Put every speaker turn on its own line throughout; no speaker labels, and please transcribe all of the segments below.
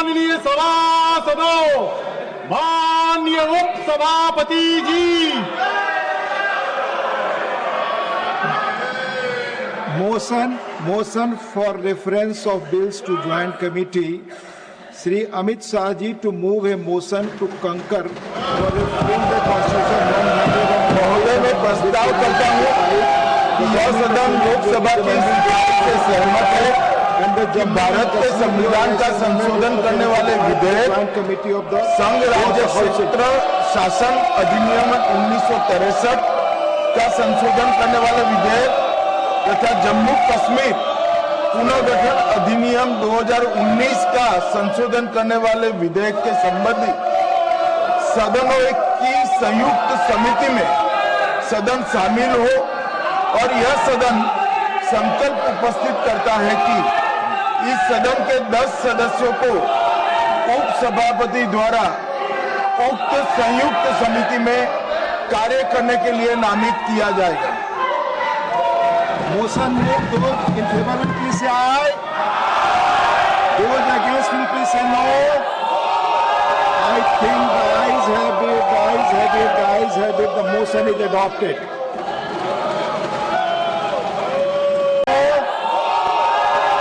माननीय सभासदों, माननीय उप सभापति जी।
Motion for reference of bills to joint committee. Shri Amit Shah ji to move a motion to concur for referring the constitution 100
महोदय मैं प्रस्ताव करता हूँ कि यह सदन लोकसभा के इस विधेयक से सहमत है कि भारत के संविधान का संशोधन करने वाले विधेयक संघ राज्य क्षेत्र शासन अधिनियम 1963 का संशोधन करने वाले विधेयक तथा जम्मू कश्मीर पुनर्गठन अधिनियम 2019 का संशोधन करने वाले विधेयक के संबंधी सदनों की संयुक्त समिति में सदन शामिल हो और यह सदन संकल्प उपस्थित करता है कि इस सदन के 10 सदस्यों को उप सभापति द्वारा उक्त संयुक्त समिति में कार्य करने के लिए नामित किया जाएगा।
Motion moved. Those in favor will please say aye. Those against will please say no. I think the ayes have it, the ayes have it, the ayes have it. The motion is adopted.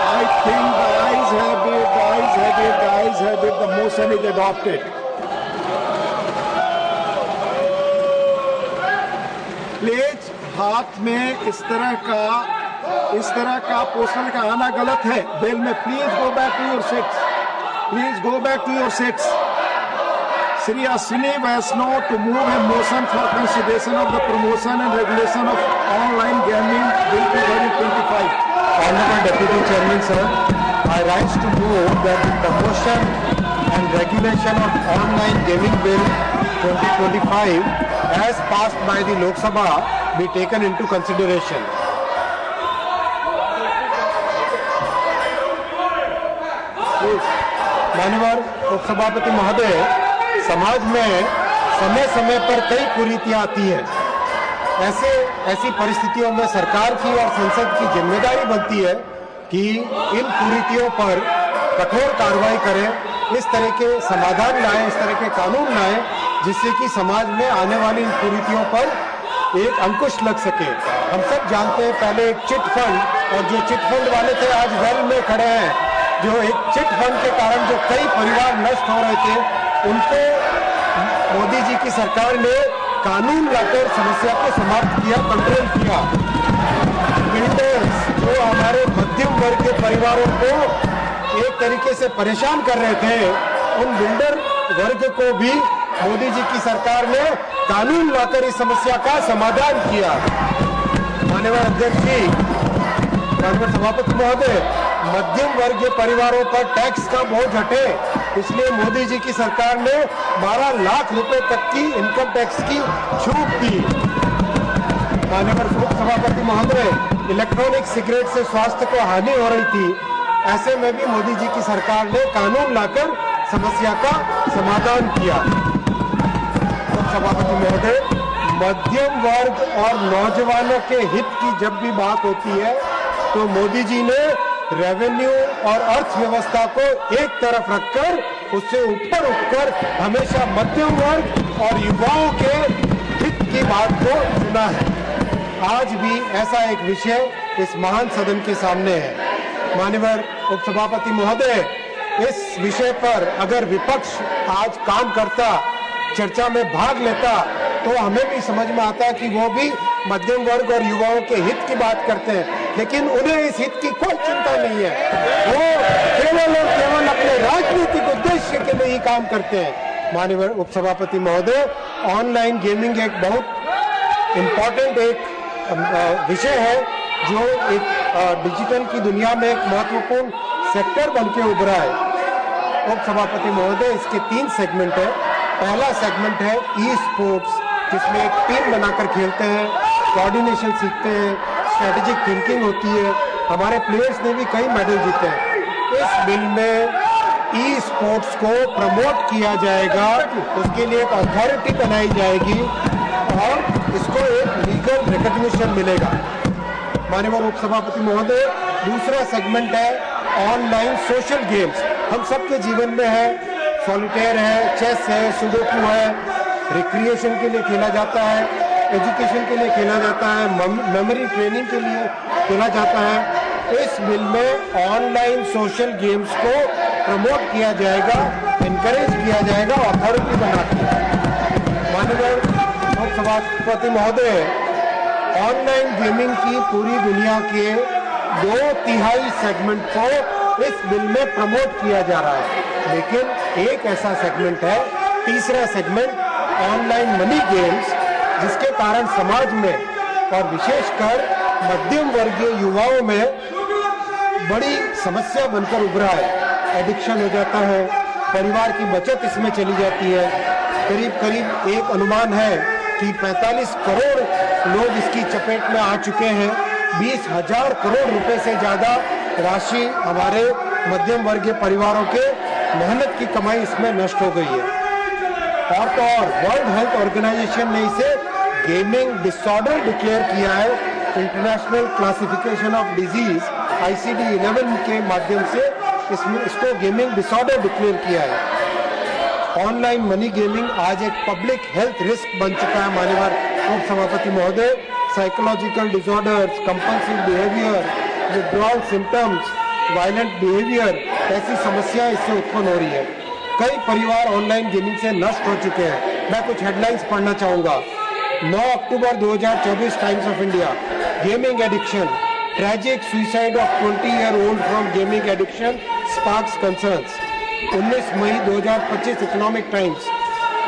I think the ayes have it, the ayes have it, the ayes have it. The motion is adopted. Please. हाथ में इस तरह का poster का आना गलत है बेल में। Please go back to your seats, please go back to your seats. Shri Ashwini Vaishnaw to move a motion for consideration of the promotion and regulation of online gaming bill 2025।
Honorable Deputy Chairman sir, I rise to move that the promotion and regulation of online gaming bill 2025 as passed by the Lok Sabha be taken into consideration. माननीय उप सभापति महोदय, समाज में समय समय पर कई कुरीतियां आती हैं। ऐसी परिस्थितियों में सरकार की और संसद की जिम्मेदारी बनती है कि इन कुरीतियों पर कठोर कार्रवाई करें, इस तरह के समाधान लाएं, इस तरह के कानून लाएं जिससे कि समाज में आने वाली इन कुरीतियों पर एक अंकुश लग सके। हम सब जानते हैं पहले एक चिट फंड, और जो चिट फंड वाले थे आज वेल में खड़े हैं, जो एक चिट फंड के कारण जो कई परिवार नष्ट हो रहे थे, उनको मोदी जी की सरकार ने कानून लाकर समस्या को समाप्त किया, कंट्रोल किया। बिल्डर्स जो हमारे मध्यम वर्ग के परिवारों को एक तरीके से परेशान कर रहे थे, उन बिल्डर वर्ग को भी मोदी जी की सरकार ने कानून लाकर इस समस्या का समाधान किया। माननीय अध्यक्ष जी, माननीय सभापति महोदय, मध्यम वर्गीय परिवारों पर टैक्स का बोझ हटे, इसलिए मोदी जी की सरकार ने 12 लाख रुपए तक की इनकम टैक्स की छूट दी। माननीय उप सभापति महोदय, इलेक्ट्रॉनिक सिगरेट से स्वास्थ्य को हानि हो रही थी, ऐसे में भी मोदी जी की सरकार ने कानून लाकर समस्या का समाधान किया। सभापति महोदय, मध्यम वर्ग और नौजवानों के हित की जब भी बात होती है तो मोदी जी ने रेवेन्यू और अर्थव्यवस्था को एक तरफ रखकर उससे ऊपर उठकर हमेशा मध्यम वर्ग और युवाओं के हित की बात को सुना है। आज भी ऐसा एक विषय इस महान सदन के सामने है। माननीय उप सभापति महोदय, इस विषय पर अगर विपक्ष आज काम करता, चर्चा में भाग लेता, तो हमें भी समझ में आता कि वो भी मध्यम वर्ग और युवाओं के हित की बात करते हैं, लेकिन उन्हें इस हित की कोई चिंता नहीं है। वो केवल और केवल अपने राजनीतिक उद्देश्य के लिए ही काम करते हैं। माननीय उप सभापति महोदय, ऑनलाइन गेमिंग एक बहुत इम्पोर्टेंट एक विषय है जो एक डिजिटल की दुनिया में एक महत्वपूर्ण सेक्टर बन के उभरा है। उप सभापति महोदय, इसके 3 सेगमेंट है। पहला सेगमेंट है ई स्पोर्ट्स, जिसमें एक टीम बनाकर खेलते हैं, कोऑर्डिनेशन सीखते हैं, स्ट्रेटेजिक थिंकिंग होती है। हमारे प्लेयर्स ने भी कई मेडल जीते हैं। इस बिल में ई स्पोर्ट्स को प्रमोट किया जाएगा, उसके लिए एक अथॉरिटी बनाई जाएगी और इसको एक लीगल रिकॉग्निशन मिलेगा। माननीय उप सभापति महोदय, दूसरा सेगमेंट है ऑनलाइन सोशल गेम्स। हम सबके जीवन में है। सॉलिटेयर है, चेस है, सुडोकू है, रिक्रिएशन के लिए खेला जाता है, एजुकेशन के लिए खेला जाता है, मेमोरी ट्रेनिंग के लिए खेला जाता है। इस बिल में ऑनलाइन सोशल गेम्स को प्रमोट किया जाएगा, एनकरेज किया जाएगा, अथॉरिटी बना के। माननीय लोकसभापति महोदय, ऑनलाइन गेमिंग की पूरी दुनिया के 2/3 सेगमेंट को इस बिल में प्रमोट किया जा रहा है, लेकिन एक ऐसा सेगमेंट है, तीसरा सेगमेंट ऑनलाइन मनी गेम्स, जिसके कारण समाज में और विशेषकर मध्यम वर्गीय युवाओं में बड़ी समस्या बनकर उभरा है। एडिक्शन हो जाता है, परिवार की बचत इसमें चली जाती है। करीब करीब एक अनुमान है कि 45 करोड़ लोग इसकी चपेट में आ चुके हैं। 20,000 करोड़ रुपए से ज्यादा राशि हमारे मध्यम वर्गीय परिवारों के मेहनत की कमाई इसमें नष्ट हो गई है। और तो और वर्ल्ड हेल्थ ऑर्गेनाइजेशन ने इसे गेमिंग डिसऑर्डर डिक्लेयर किया है। International classification of disease ICD-11 के माध्यम से इसको गेमिंग डिसऑर्डर डिक्लेयर किया है। ऑनलाइन मनी गेमिंग आज एक पब्लिक हेल्थ रिस्क बन चुका है। माननीय उप सभापति महोदय, psychological disorders, compulsive behaviour, withdrawal symptoms, violent behaviour, ऐसी समस्याएं इससे उत्पन्न हो रही है। कई परिवार ऑनलाइन गेमिंग से नष्ट हो चुके हैं। मैं कुछ हेडलाइंस पढ़ना चाहूंगा। 9 October 2024 Times of India, gaming addiction, tragic suicide of 20-year-old from gaming addiction sparks concerns. 19 May 2025 Economic Times,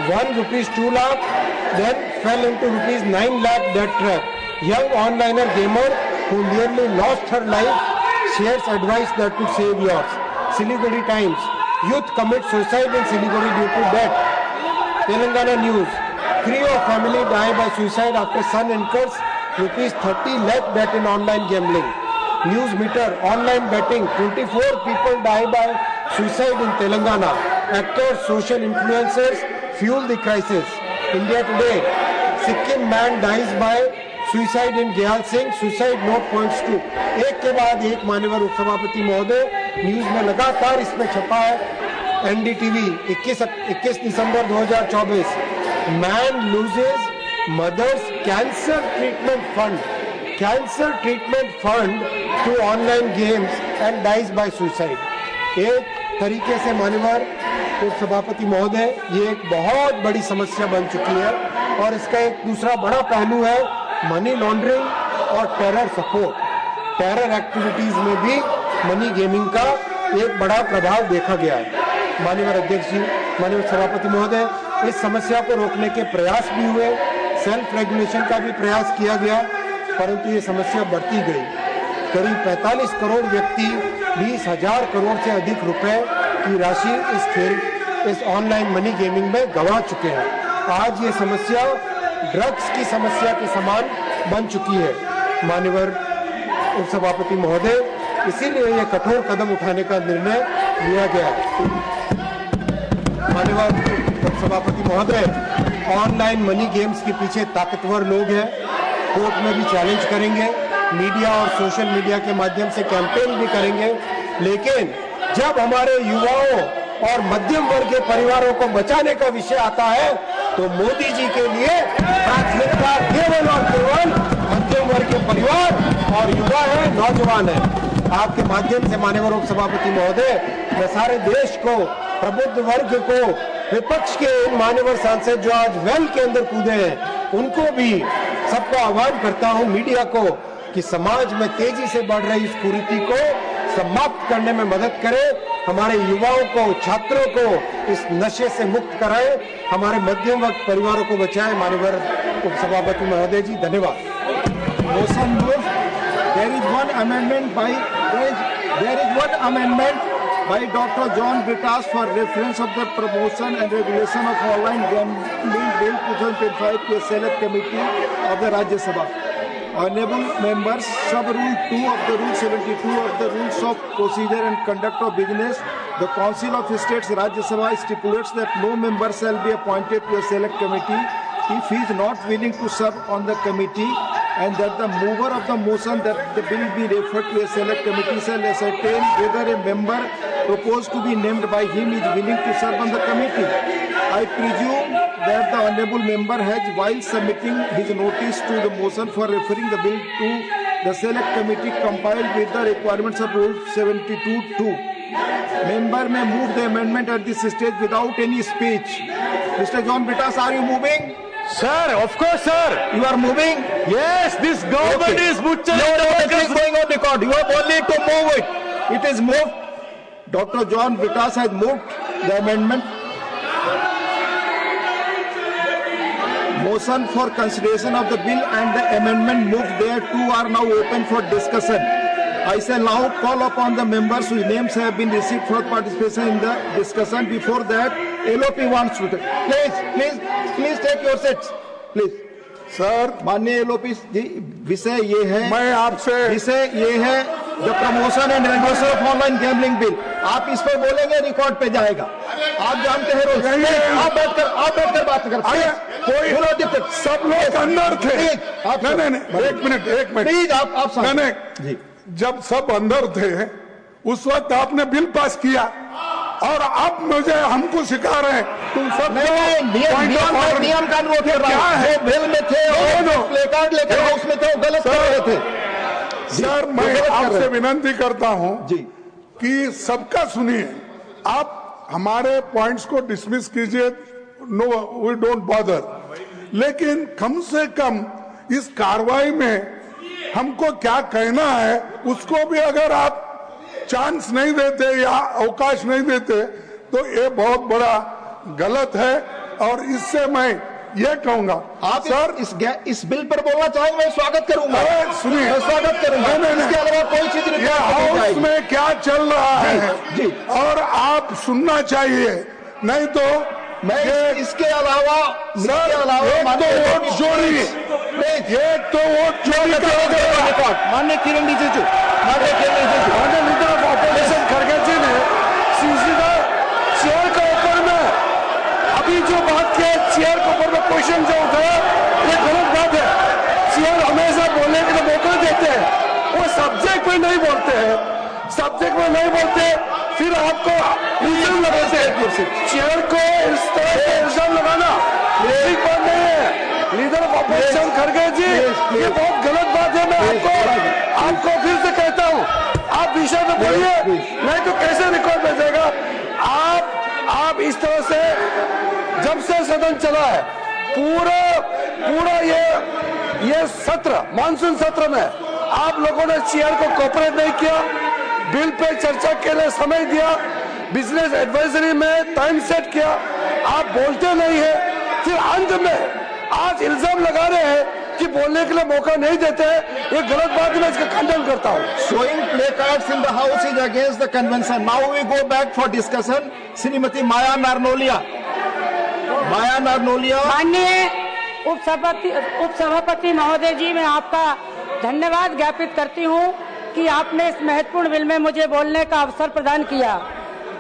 ₹2 lakh then fell into ₹9 lakh debt trap. Young onliner gamer who nearly lost her life shares advice that could save yours. Siliguri Times, youth commit suicide in Siliguri due to debt. Telangana News, crew of family die by suicide after son incurs ₹30 lakh debt in online gambling. News Meter, online betting, 24 people die by suicide in Telangana. Actors, social influencers fuel the crisis. India Today, Sikkim man dies by suicide in Gyal Singh, suicide note points to। एक के बाद एक माननीय उपसभापति महोदय, news में लगातार इसमें छपा है। NDTV 21 December 2024, man loses mother's cancer treatment fund to online games and dies by suicide. एक तरीके से माननीय उपसभापति महोदय, ये एक बहुत बड़ी समस्या बन चुकी है। और इसका एक दूसरा बड़ा पहलू है मनी लॉन्ड्रिंग और टेरर सपोर्ट। टेरर एक्टिविटीज में भी मनी गेमिंग का एक बड़ा प्रभाव देखा गया है। माननीय अध्यक्ष जी, माननीय सभापति महोदय, इस समस्या को रोकने के प्रयास भी हुए, सेल्फ रेगुलेशन का भी प्रयास किया गया, परंतु ये समस्या बढ़ती गई। करीब 45 करोड़ व्यक्ति 20,000 करोड़ से अधिक रुपए की राशि इस ऑनलाइन मनी गेमिंग में गंवा चुके हैं। आज ये समस्या ड्रग्स की समस्या के समान बन चुकी है। माननीय उपसभापति महोदय, इसीलिए ये कठोर कदम उठाने का निर्णय लिया गया है। माननीय उपसभापति महोदय, ऑनलाइन मनी गेम्स के पीछे ताकतवर लोग हैं, कोर्ट में भी चैलेंज करेंगे, मीडिया और सोशल मीडिया के माध्यम से कैंपेन भी करेंगे, लेकिन जब हमारे युवाओं और मध्यम वर्ग के परिवारों को बचाने का विषय आता है तो मोदी जी के लिए प्राथमिकता केवल और केवल मध्यम वर्ग के परिवार और युवा है, नौजवान है। आपके माध्यम से माननीय उपसभापति महोदय, मैं सारे देश को, प्रबुद्ध वर्ग को, विपक्ष के इन मान्यवर सांसद जो आज वेल के अंदर कूदे हैं, उनको भी सबको आह्वान करता हूं, मीडिया को, कि समाज में तेजी से बढ़ रही इस कुरीति को समाप्त करने में मदद करें, हमारे युवाओं को, छात्रों को इस नशे से मुक्त कराएं, हमारे मध्यम वर्ग परिवारों को बचाएं। माननीय उपसभापति महोदय जी, धन्यवाद।
Motion moved. There is one amendment by Dr. John Brittas for reference of the promotion and regulation of online gambling bill 2025 to a select committee of the Rajya Sabha. Honorable members, sub rule 2 of the rule 72 of the rules of procedure and conduct of business, the Council of States Rajya Sabha stipulates that no member shall be appointed to a select committee if he is not willing to serve on the committee and that the mover of the motion that the bill be referred to a select committee shall ascertain whether a member proposed to be named by him is willing to serve on the committee. I presume that the honourable member has, while submitting his notice to the motion for referring the bill to the select committee, compiled with the requirements of Rule 72(2). Member may move the amendment at this stage without any speech. Mr. John Britas, are you moving?
Sir, of course, sir.
You are moving?
Yes, this government is butchering
It is going on record. You have only to move it. It is moved. Dr. John Britas has moved the amendment. Motion for consideration of the bill and the amendment moved thereto are now open for discussion. I shall now call upon the members whose names have been received for participation in the discussion. Before that, LOP wants to please take your seats. Please.
Sir,
माननीय LOP जी, विषय ये है,
मैं आपसे
विषय ये है the promotion and regulation of online gambling bill. आप इस पर बोलेंगे, रिकॉर्ड पे जाएगा। आप जानते हैं रोज। आप बैठकर बात कर।
कोई सब लोग अंदर थे। नहीं, एक मिनट
प्लीज आप
जी, जब सब अंदर थे उस वक्त आपने बिल पास किया और अब मुझे हमको सिखा रहे हैं तुम सब
नियम कानून क्या है। बिल में थे और प्ले कार्ड लेकर हाउस में थे, वो गलत कर रहे थे।
सर, मैं आपसे विनती करता हूं
जी
कि सबका सुनिए। आप हमारे पॉइंट्स को डिसमिस कीजिए, नो वी डोंट बॉदर, लेकिन कम से कम इस कार्रवाई में हमको क्या कहना है उसको भी अगर आप चांस नहीं देते या अवकाश नहीं देते तो ये बहुत बड़ा गलत है। और इससे मैं ये कहूंगा,
आप
सर
इस बिल पर बोलना चाहेंगे, मैं स्वागत करूंगा।
सुनिए,
मैं स्वागत करूंगा। इसके अलावा कोई चीज नहीं।
हाउस में क्या चल रहा है
जी,
और आप सुनना चाहिए, नहीं तो
मैं इसके अलावा
एक तो वोट चोरी, एक तो वोट चोरी का
माननीय किरण रिजिजू,
माननीय लीडर ऑफ ऑपोजिशन खड़गे जी ने सीधा चेयर के ऊपर में अभी जो बात की चेयर के ऊपर में क्वेश्चन जो उठाया ये गलत बात है। चेयर हमेशा बोलने के लिए मौका देते हैं, वो सब्जेक्ट में नहीं बोलते हैं, सब्जेक्ट में नहीं बोलते फिर आपको इल्जाम लगाते हैं। चेयर को इस तरह से इल्जाम लगाना ठीक बात नहीं है। लीडर ऑफ ऑपोजिशन खड़गे जी, ये बहुत गलत बात है। मैं आपको फिर से कहता हूँ, आप विषय में बोलिए, नहीं तो कैसे रिकॉर्ड भेजेगा। आप इस तरह से जब से सदन चला है पूरा ये सत्र, मानसून सत्र में आप लोगों ने चेयर को कोऑपरेट नहीं किया, बिल पे चर्चा के लिए समय दिया, बिजनेस एडवाइजरी में टाइम सेट किया, आप बोलते नहीं है, फिर अंत में आज इल्जाम लगा रहे हैं कि बोलने के लिए मौका नहीं देते हैं। ये गलत बात है, मैं इसका खंडन करता हूँ।
Showing placards in the house is against the convention. Now we go back for discussion. Shrimati माया नारनोलिया।
माननीय उपसभापति महोदय जी, मैं आपका धन्यवाद ज्ञापित करती हूँ कि आपने इस महत्वपूर्ण बिल में मुझे बोलने का अवसर प्रदान किया।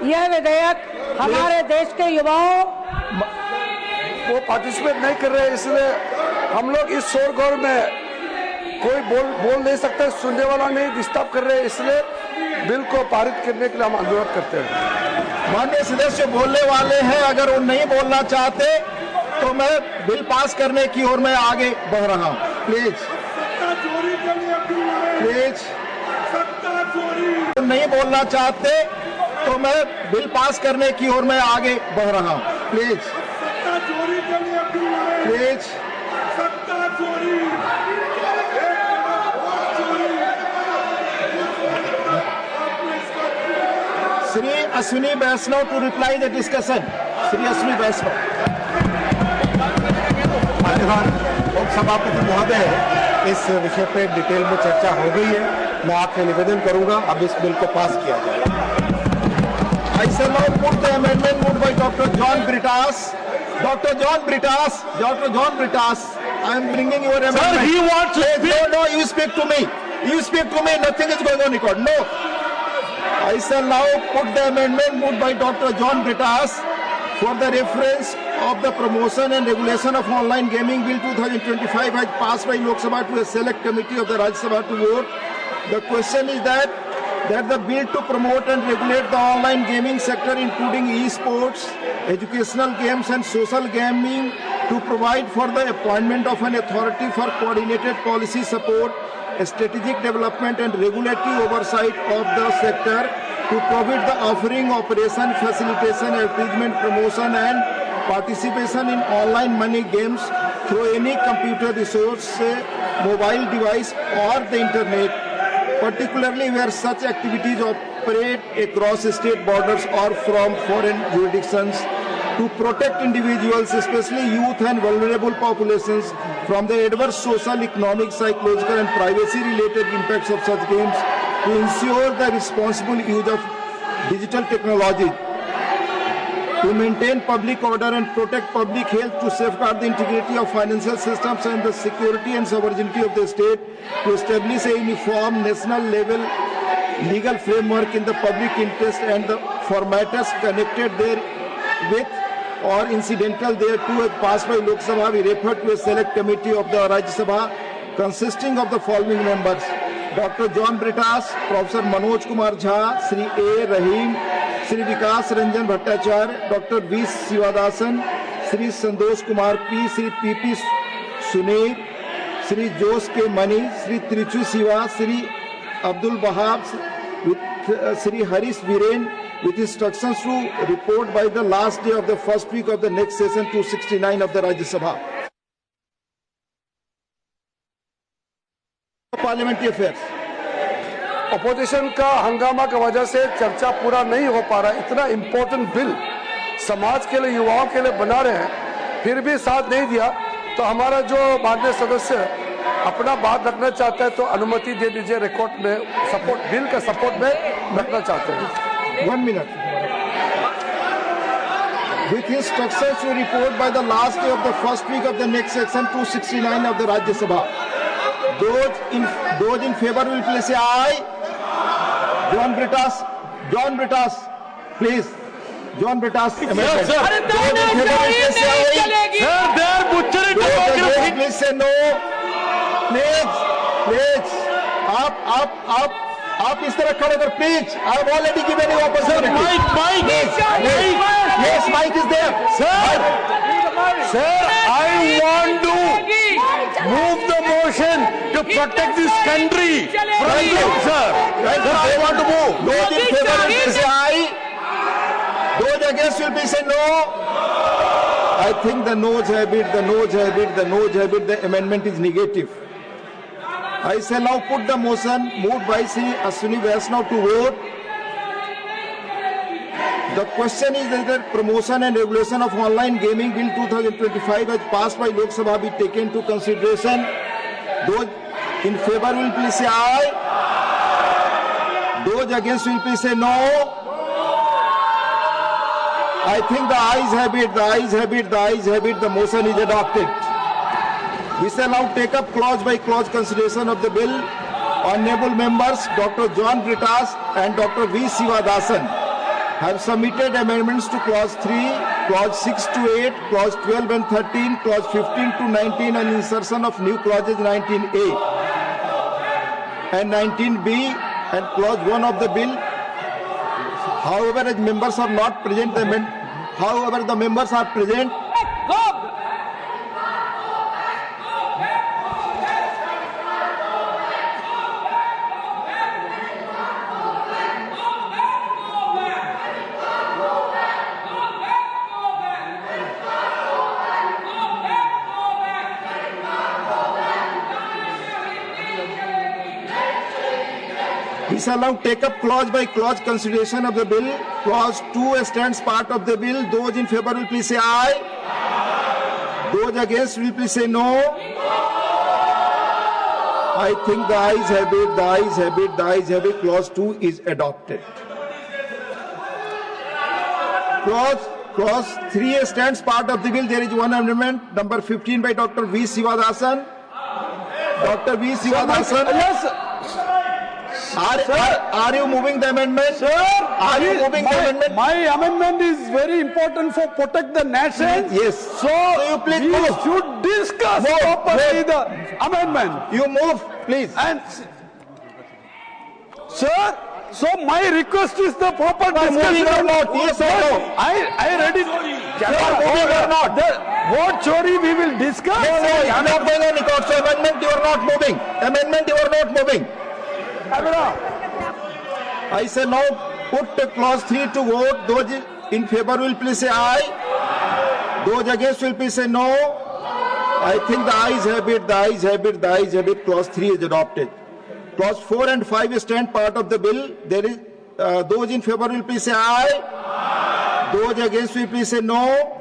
यह विधेयक हमारे देश के युवाओं
वो पार्टिसिपेट नहीं कर रहे, इसलिए हम लोग इस शोरगोल में कोई बोल नहीं सकते, सुनने वाला नहीं, डिस्टर्ब कर रहे, इसलिए बिल को पारित करने के लिए हम अनुरोध करते हैं।
माननीय सदस्य बोलने वाले हैं, अगर वो नहीं बोलना चाहते तो मैं बिल पास करने की ओर मैं आगे बढ़ रहा हूँ। प्लीज नहीं बोलना चाहते तो मैं बिल पास करने की ओर मैं आगे बढ़ रहा हूँ। Please Shri Ashwini Vaishnaw to reply the discussion. Shri Ashwini Vaishnaw.
सभापति महोदय, इस विषय पे डिटेल में चर्चा हो गई है। मैं आपसे निवेदन करूंगा अब इस बिल को पास किया जाए।
I shall now put the amendment moved by Dr. John Britas. Dr. John Britas, I am bringing your amendment.
Sir, he wants to speak.
No, you speak to me. Nothing is going on record. No. I shall now put the amendment moved by Dr. John Britas for the reference of the promotion and regulation of online gaming bill 2025 has passed by Lok Sabha to a select committee of the Rajya Sabha to vote. The question is that the bill to promote and regulate the online gaming sector, including e-sports, educational games and social gaming, to provide for the appointment of an authority for coordinated policy support, strategic development and regulatory oversight of the sector, to prohibit the offering, operation, facilitation, advertisement, promotion and participation in online money games through any computer resource, mobile device or the internet, particularly where such activities operate across state borders or from foreign jurisdictions, to protect individuals, especially youth and vulnerable populations, from the adverse social, economic, psychological and privacy-related impacts of such games, to ensure the responsible use of digital technology, to maintain public order and protect public health, to safeguard the integrity of financial systems and the security and sovereignty of the state, to establish a uniform national level legal framework in the public interest and the for matters connected therewith or incidental thereto, as passed by Lok Sabha, we refer to a select committee of the Rajya Sabha consisting of the following members: Dr. John Britas, Professor Manoj Kumar Jha, Sri A. Rahim, Sri Vikas Ranjan Bhattacharya, Dr. V. Sivadasan, Sri Santosh Kumar P, Sri P. P. Sunir, Sri Jose K. Mani, Sri Trichu Siva, Sri Abdul Wahab, with Sri Harish Viren, with instructions to report by the last day of the first week of the next session 269 of the Rajya Sabha. Parliamentary affairs.
Opposition का हंगामा की वजह से चर्चा पूरा नहीं हो पा रहा। इतना इम्पोर्टेंट बिल समाज के लिए, युवाओं के लिए बना रहे हैं, फिर भी साथ नहीं दिया, तो हमारा जो माननीय सदस्य अपना बात रखना चाहता है तो अनुमति दे दीजिए। रिकॉर्ड में सपोर्ट, बिल का सपोर्ट में रखना चाहते हैं।
1 minute. With instructions to report by the last day of the first week of the next section 269 of the Rajya Sabha. Those in favor will please say aye. John Britas, please. John Britas.
Yes, sir.
Those in favor will please say aye.
Sir, they are butchering
Those
democracy.
against please say no. Please. आप इस तरह खड़े कर, please. I have already given you opportunity.
Mike.
Yes, Mike is there.
Sir, I want to move the motion to protect this country from you, sir. Sir, I want to move.
Those in favor will please say aye. Those against will please say no. I think the noes have it, the amendment is negative. I shall now put the motion moved by Sri Ashwini Vaishnav to vote. The question is that the promotion and regulation of online gaming bill 2025 as passed by Lok Sabha be taken to consideration. Those in favor will please say aye. Those against will please say no. I think the ayes have it, the motion is adopted. We shall now take up clause by clause consideration of the bill. Honorable members Dr. John Britas and Dr. V. Sivadasan have submitted amendments to clause 3, clause 6 to 8, clause 12 and 13, clause 15 to 19 and insertion of new clauses 19A and 19B and clause 1 of the bill. However, as members are not present, the members are present. We shall now take up clause by clause consideration of the bill. Clause 2 stands part of the bill. Those in favor will please say aye. Those against will please say no. I think the ayes have it, Clause 2 is adopted. Clause 3 stands part of the bill. There is one amendment, number 15 by Dr. V. Sivadasan. Dr. V. Sivadasan.
Yes,
Are you moving the amendment?
Sir,
Are you moving the amendment?
my amendment is very important for protect the nation.
Yes.
So
you please
we
move.
should discuss
Move,
properly
move.
the amendment.
You move, please.
And sir, so my request is the proper discussion.
moving or not? Yes or no?
I read it.
moving or not?
What Chori we will discuss.
No, you are not going any court. So amendment, you are not moving. Amendment, you are not moving. I say now put clause 3 to vote. Those in favor will please say aye. Those against will please say no. I think the ayes have it, the ayes have it, the ayes have it. Clause 3 is adopted. Clause 4 and 5 stand part of the bill. There is those in favor will please say aye. Those against will please say no.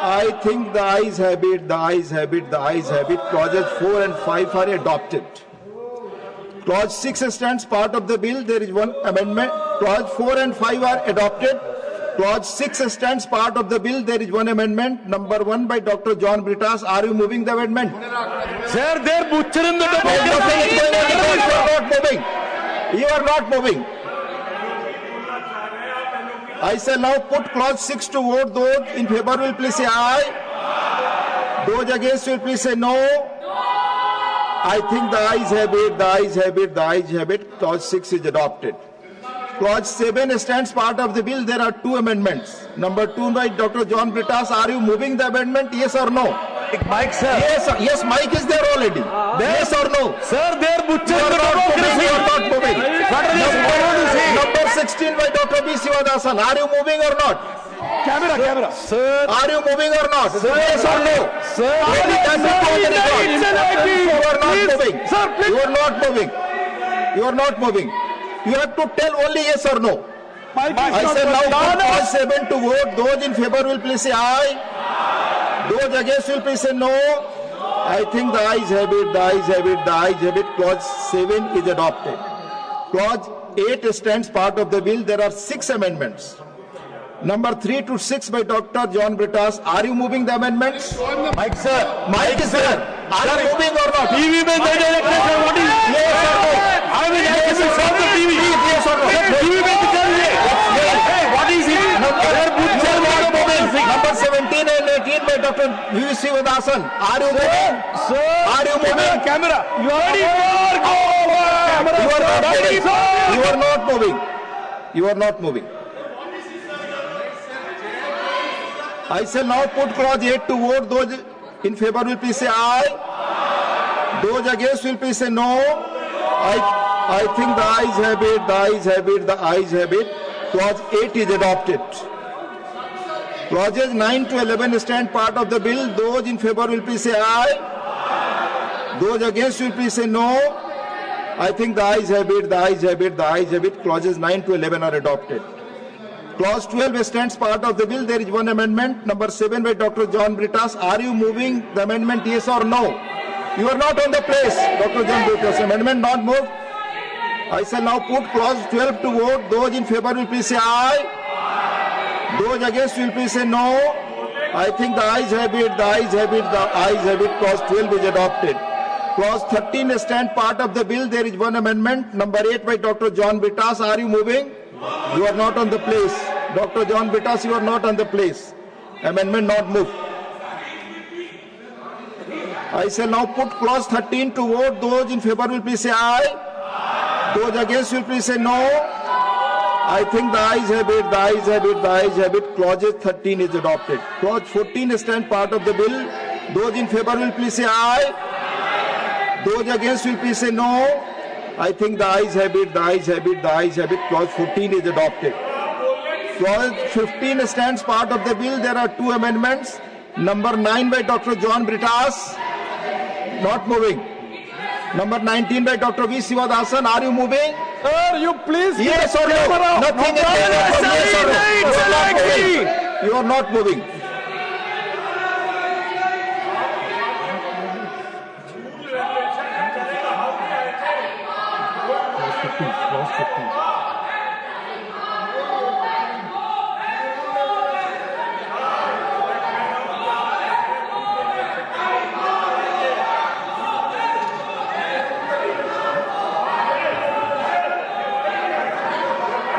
I think the ayes have it, the ayes have it, the ayes have it. Clauses 4 and 5 are adopted. Clause 6 stands part of the bill. There is one amendment. Clause 4 and 5 are adopted. Clause 6 stands part of the bill. There is one amendment. Number 1 by Dr. John Brittas. Are you moving the amendment?
Sir, they're butchering the
Nothing
debate.
is going on. You are not moving. You are not moving. I shall now put clause 6 to vote. Those in favor will please say aye. Those against will please say no. I think the ayes have it, the ayes have it, the ayes have it. Clause 6 is adopted. Clause 7 stands part of the bill. There are 2 amendments. Number 2 by Dr. John Brittas. Are you moving the amendment? Yes or no?
Mike, sir.
Yes, yes, Mike is there already. Yes or no?
Sir, they're
You
butchering
are
the
not moving.
democracy.
You are not moving.
What are you supposed to say?
Number 16 by Dr. B. Sivadasan. Are you moving or not?
Camera.
Sir,
Are you moving or not? Yes or no?
sir,
Only can be told in court. You are not
Please,
moving.
sir, please.
You are not moving. You are not moving. You have to tell only yes or no. I say now put clause 7 to vote. Those in favor will please say aye. Those against will please say no. I think the ayes have it, the ayes have it, the ayes have it. Clause 7 is adopted. Clause 8 stands part of the bill. There are 6 amendments. Number 3 to 6 by Dr. John Brittas. Are you moving the amendments?
Mike, sir.
Mike is there. Are you moving or not?
TV में दे दे sir. What is
Yes or no?
I will have to solve the TV.
Yes or no?
TV में दिखाइए. Hey, what is it? They're butchering the democracy.
Number 17 and 18 by Dr. V. Sivadasan. Are you moving?
Sir,
Are you moving?
camera. You are ready
You are not moving. You are not moving. You are not moving. I shall now put clause 8 to vote. Those in favor will please say aye. Those against will please say no. I think the ayes have it, the ayes have it, the ayes have it. Clause 8 is adopted. Clauses 9 to 11 stand part of the bill. Those in favor will please say aye. Those against will please say no. I think the ayes have it, the ayes have it, the ayes have it. Clauses 9 to 11 are adopted. Clause 12 stands part of the bill. There is one amendment. Number 7 by Dr. John Brittas. Are you moving the amendment? Yes or no? You are not on the place. Dr. John Brittas. Amendment not moved. I shall now put clause 12 to vote. Those in favor will please say aye. Those against will please say no. I think the ayes have it, the ayes have it, the ayes have it. Clause 12 is adopted. Clause 13 stands part of the bill. There is one amendment. Number 8 by Dr. John Brittas. Are you moving? You are not on the place. Dr. John Brittas, you are not on the place. Amendment not moved. I shall now put clause 13 to vote. Those in favor will please say aye. Those against will please say no. I think the ayes have it, the ayes have it, the ayes have it. Clause 13 is adopted. Clause 14 stands part of the bill. Those in favor will please say aye. Those against will please say no. I think the ayes have it, the ayes have it, the ayes have it. Clause 14 is adopted. Clause 15 stands part of the bill. There are 2 amendments. Number 9 by Dr. John Brittas. Not moving. Number 19 by Dr. V. Sivadasan. Are you moving?
Sir, you please.
Yes or no? Nothing is there. Yes or no? You are not moving.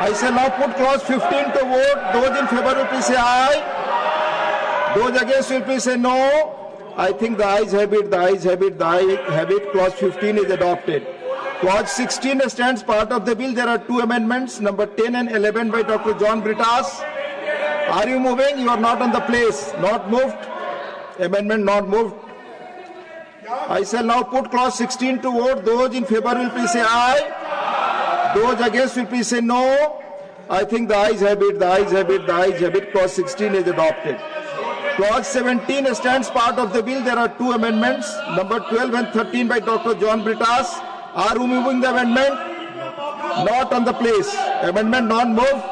I shall now put clause 15 to vote. Those in favor will please say aye. Those against will please say no. I think the ayes have it, the ayes have it, the ayes have it. Clause 15 is adopted. Clause 16 stands part of the bill. There are two amendments, number 10 and 11 by Dr. John Britas. Are you moving? You are not on the place. Not moved. Amendment not moved. I shall now put clause 16 to vote. Those in favor will please say aye. Those against will please say no. I think the ayes have it, the ayes have it, the ayes have it. Clause 16 is adopted. Clause 17 stands part of the bill. There are two amendments, number 12 and 13 by Dr. John Britas. Are you moving the amendment? Not on the place. Amendment not moved.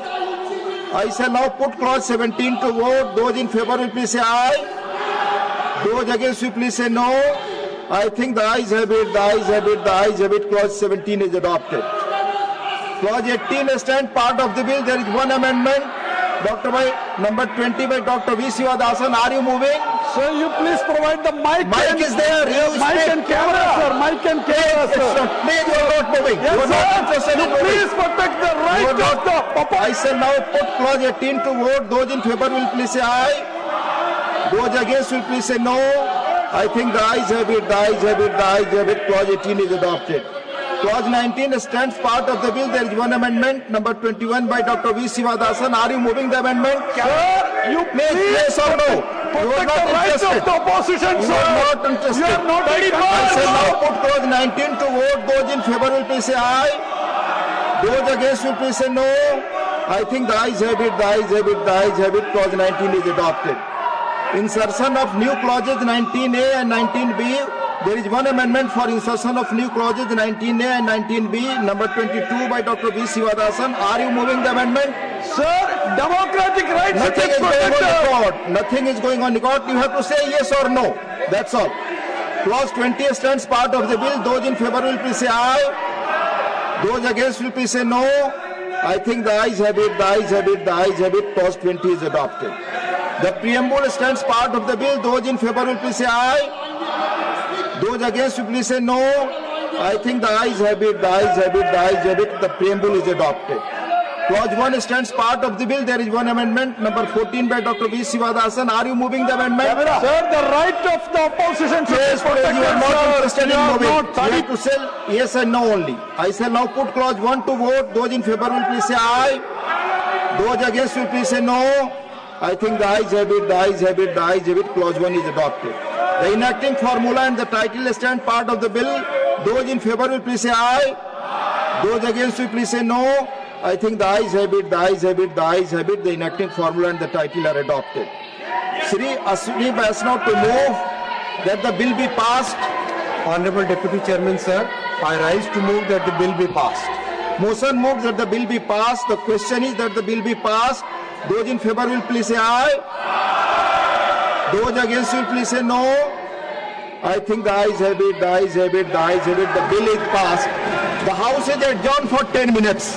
I shall now put clause 17 to vote. Those in favor will please say aye. Those against will please say no. I think the ayes have it, the ayes have it, the ayes have it. Clause 17 is adopted. Clause 18 stands part of the bill. There is one amendment. Number 20 by Dr. V. Sivadasan. Are you moving?
Sir, you please provide the mic.
Mic is there.
Mic and camera, sir. Mic and camera, sir.
Please, you are not moving.
Yes,
you are not interested in moving.
Please protect the right of the public.
I shall now put clause 18 to vote. Those in favor will please say aye. Those against will please say no. I think the ayes have it, the ayes have it, the ayes have it. Clause 18 is adopted. Clause 19 stands part of the bill. There is one amendment, number 21 by Dr. V. Sivadasan. Are you moving the amendment?
Sir, you please
yes or no? You are
protect
not
the rights
interested.
of the opposition,
You
sir.
are not interested.
You are not very
I shall now put clause 19 to vote. Those in favor will please say aye. Those against will please say no. I think the ayes have it, the ayes have it, the ayes have it. Clause 19 is adopted. Insertion of new clauses 19A and 19B. There is one amendment for insertion of new clauses 19A and 19B, number 22 by Dr. V. Sivadasan. Are you moving the amendment?
Sir, democratic rights
Nothing is going on record. Nothing is going on record. You have to say yes or no. That's all. Clause 20 stands part of the bill. Those in favor will please say aye. Those against will please say no. I think the ayes have it, the ayes have it, the ayes have it. Clause 20 is adopted. The preamble stands part of the bill. Those in favor will please say aye. Those against will please say no. I think the ayes have it, the ayes have it, the ayes have it. The preamble is adopted. Clause 1 stands part of the bill. There is one amendment, number 14 by Dr. V. Sivadasan. Are you moving the amendment?
Sir, the right of the opposition should
Yes,
be protected.
you are not interested in moving.
Not
You have to say yes and no only. I shall now put clause 1 to vote. Those in favor will please say aye. Those against will please say no. I think the ayes have it, the ayes have it, the ayes have it. Clause 1 is adopted. The enacting formula and the title stand part of the bill. Those in favor will please say aye. Those against will please say no. I think the ayes have it, the ayes have it, the ayes have it. The enacting formula and the title are adopted. Shri Ashwini Vaishnav to move that the bill be passed.
Honorable Deputy Chairman, sir, I rise to move that the bill be passed.
Motion moved that the bill be passed. The question is that the bill be passed. Those in favor will please say aye. Those against will please say no. I think the ayes have it, the ayes have it, the ayes have it. The bill is passed. The House is adjourned for 10 minutes.